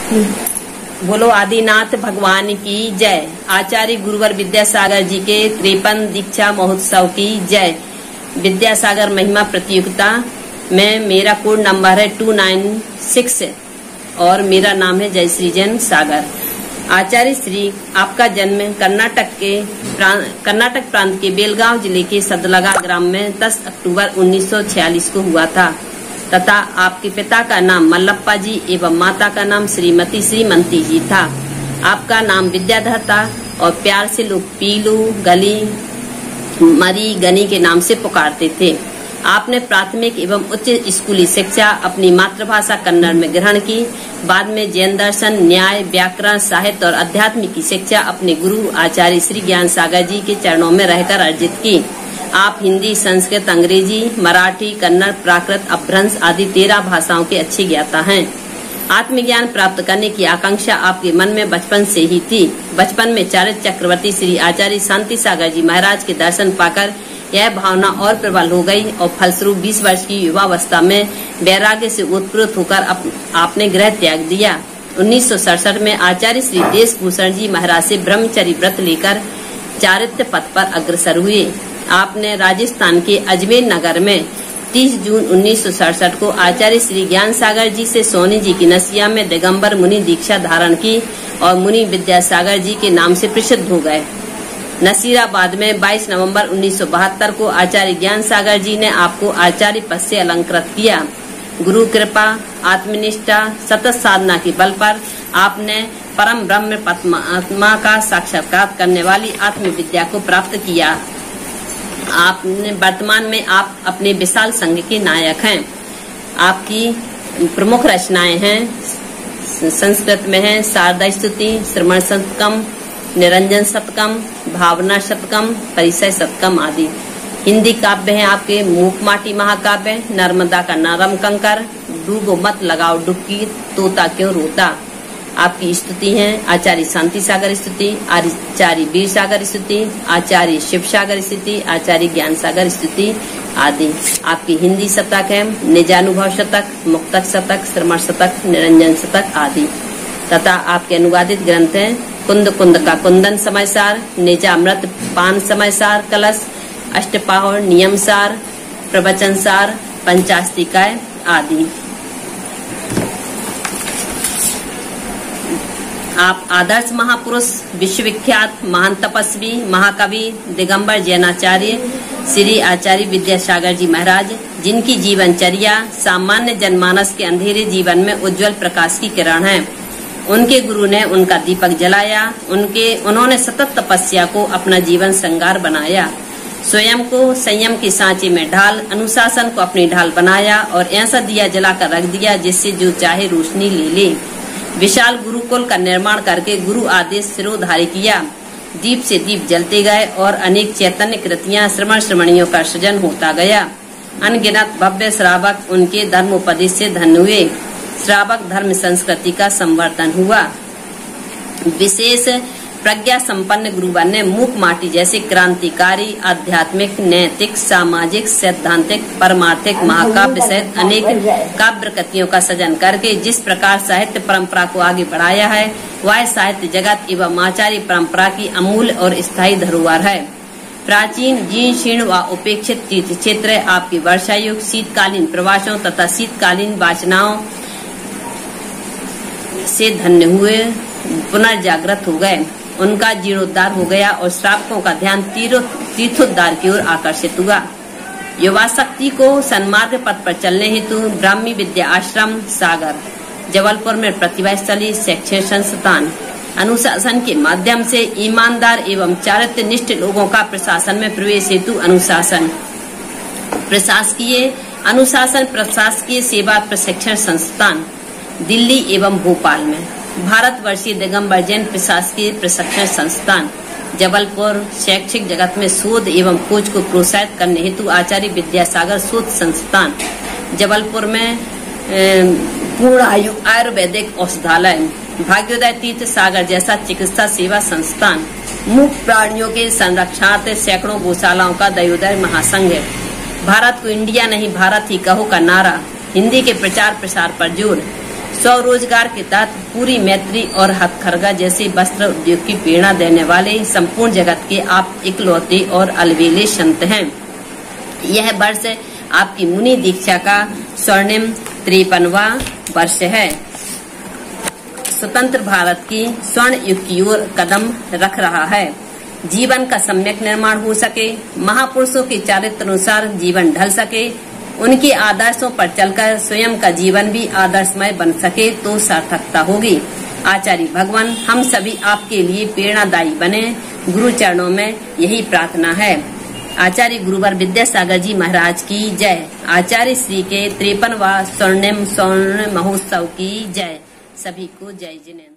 बोलो आदिनाथ भगवान की जय। आचार्य गुरुवर विद्यासागर जी के 53 दीक्षा महोत्सव की जय। विद्यासागर महिमा प्रतियोगिता में मेरा कोड नंबर है 296 और मेरा नाम है जयश्री जैन सागर। आचार्य श्री आपका जन्म कर्नाटक प्रांत के बेलगांव जिले के सदलगा ग्राम में 10 अक्टूबर 1946 को हुआ था तथा आपके पिता का नाम मल्लप्पा जी एवं माता का नाम श्रीमती श्रीमंती जी था। आपका नाम विद्याधर था और प्यार से लोग पीलू, गली, मरी, गनी के नाम से पुकारते थे। आपने प्राथमिक एवं उच्च स्कूली शिक्षा अपनी मातृभाषा कन्नड़ में ग्रहण की। बाद में जैन दर्शन, न्याय, व्याकरण, साहित्य और अध्यात्म की शिक्षा अपने गुरु आचार्य श्री ज्ञान सागर जी के चरणों में रहकर अर्जित की। आप हिंदी, संस्कृत, अंग्रेजी, मराठी, कन्नड़, प्राकृत, अपभ्रंश आदि 13 भाषाओं के अच्छे ज्ञाता हैं। आत्मज्ञान प्राप्त करने की आकांक्षा आपके मन में बचपन से ही थी। बचपन में चारित्र चक्रवर्ती श्री आचार्य शांति सागर जी महाराज के दर्शन पाकर यह भावना और प्रबल हो गई और फलस्वरूप 20 वर्ष की युवावस्था में वैराग्य से उत्प्रेरित होकर आपने गृह त्याग दिया। 1967 में आचार्य श्री देशभूषण जी महाराज से ब्रह्मचर्य व्रत लेकर चारित्र पथ पर अग्रसर हुए। आपने राजस्थान के अजमेर नगर में 30 जून 1967 को आचार्य श्री ज्ञान सागर जी से सोनी जी की नसिया में दिगंबर मुनि दीक्षा धारण की और मुनि विद्यासागर जी के नाम से प्रसिद्ध हो गए। नसीराबाद में 22 नवंबर 1972 को आचार्य ज्ञान सागर जी ने आपको आचार्य पद से अलंकृत किया। गुरु कृपा, आत्मनिष्ठा, सतत साधना के बल पर आपने परम ब्रह्म परमात्मा का साक्षात्कार करने वाली आत्म विद्या को प्राप्त किया। आपने वर्तमान में आप अपने विशाल संघ के नायक हैं। आपकी प्रमुख रचनाएं हैं, संस्कृत में है शारदा स्तुति, श्रवण शतकम, निरंजन शतकम, भावना शतकम, परिचय शतकम आदि। हिंदी काव्य हैं आपके मूकमाटी महाकाव्य, नर्मदा का नरम कंकर, डूबो मत लगाओ डुबकी, तोता क्यों रोता। आपकी स्तुति हैं आचार्य शांति सागर स्तुति, आचार्य वीर सागर स्तुति, आचार्य शिव सागर स्तुति, आचार्य ज्ञान सागर स्तुति आदि। आपकी हिंदी शतक है निजानुभव शतक, मुक्तक शतक, श्रमण शतक, निरंजन शतक आदि। तथा आपके अनुवादित ग्रंथ हैं कुंद कुंद का कुंदन समयसार, निजामृत पान समयसार कलश, अष्टपाहर नियम सार, प्रवचन सार, पंचास्तिकाय आदि। आप आदर्श महापुरुष, विश्वविख्यात महान तपस्वी, महाकवि, दिगंबर जैनाचार्य श्री आचार्य विद्यासागर जी महाराज, जिनकी जीवनचर्या सामान्य जनमानस के अंधेरे जीवन में उज्जवल प्रकाश की किरण है। उनके गुरु ने उनका दीपक जलाया। उन्होंने सतत तपस्या को अपना जीवन श्रृंगार बनाया। स्वयं को संयम के सांचे में ढाल, अनुशासन को अपनी ढाल बनाया और ऐसा दिया जलाकर रख दिया जिससे जो चाहे रोशनी ले ले। विशाल गुरुकुल का निर्माण करके गुरु आदेश सिरोधार्य किया। दीप से दीप जलते गए और अनेक चैतन्य कृतियां, श्रमणियों का सृजन होता गया। अनगिनत भव्य श्रावक उनके धर्मोपदेश से धन्य हुए। श्रावक धर्म संस्कृति का संवर्धन हुआ। विशेष प्रज्ञा संपन्न गुरुवर ने मूकमाटी जैसे क्रांतिकारी, आध्यात्मिक, नैतिक, सामाजिक, सैद्धांतिक, परमार्थिक महाकाव्य सहित अनेक काव्य कृतियों का सृजन करके जिस प्रकार साहित्य परंपरा को आगे बढ़ाया है, वह साहित्य जगत एवं आचार्य परंपरा की अमूल्य और स्थायी धरोहर है। प्राचीन, जीर्ण व उपेक्षित तीर्थ क्षेत्र आपकी वर्षायुक्त शीतकालीन प्रवासों तथा शीतकालीन वाचनाओं से धन्य हुए, पुनर्जागृत हो गए। उनका जीर्णोद्धार हो गया और श्रावकों का ध्यान तीर्थोद्धार की ओर आकर्षित हुआ। युवा शक्ति को सन्मार्ग पथ पर चलने हेतु ब्राह्मी विद्या आश्रम सागर, जबलपुर में प्रतिभा स्थली शैक्षणिक संस्थान, अनुशासन के माध्यम से ईमानदार एवं चारित्र निष्ठ लोगों का प्रशासन में प्रवेश हेतु अनुशासन, प्रशासकीय अनुशासन प्रशासकीय सेवा प्रशिक्षण संस्थान दिल्ली एवं भोपाल में, भारतवर्षीय दिगंबर जैन प्रशासकीय प्रशिक्षण संस्थान जबलपुर, शैक्षिक जगत में शोध एवं खोज को प्रोत्साहित करने हेतु आचार्य विद्यासागर शोध संस्थान जबलपुर में, पूर्ण आयु आयुर्वेदिक औषधालय, भाग्योदय तीर्थ सागर जैसा चिकित्सा सेवा संस्थान, मूक प्राणियों के संरक्षणार्थ सैकड़ों गौशालाओं का दयोदय महासंघ, भारत को इंडिया नहीं भारत ही कहो का नारा, हिंदी के प्रचार प्रसार पर जोर, स्वरोजगार के तहत पूरी मैत्री और हथकरघा जैसे वस्त्र उद्योग की प्रेरणा देने वाले संपूर्ण जगत के आप इकलौते और अलबेले संत हैं। यह वर्ष आपकी मुनि दीक्षा का स्वर्णिम 53वां वर्ष है। स्वतंत्र भारत की स्वर्ण युग की ओर कदम रख रहा है। जीवन का सम्यक निर्माण हो सके, महापुरुषों के चारित्र अनुसार जीवन ढल सके, उनके आदर्शों पर चलकर स्वयं का जीवन भी आदर्शमय बन सके तो सार्थकता होगी। आचार्य भगवान हम सभी आपके लिए प्रेरणादायी बने, गुरु चरणों में यही प्रार्थना है। आचार्य गुरुवर विद्यासागर जी महाराज की जय। आचार्य श्री के 53वां स्वर्णिम स्वर्ण महोत्सव की जय। सभी को जय जिनेन्द्र।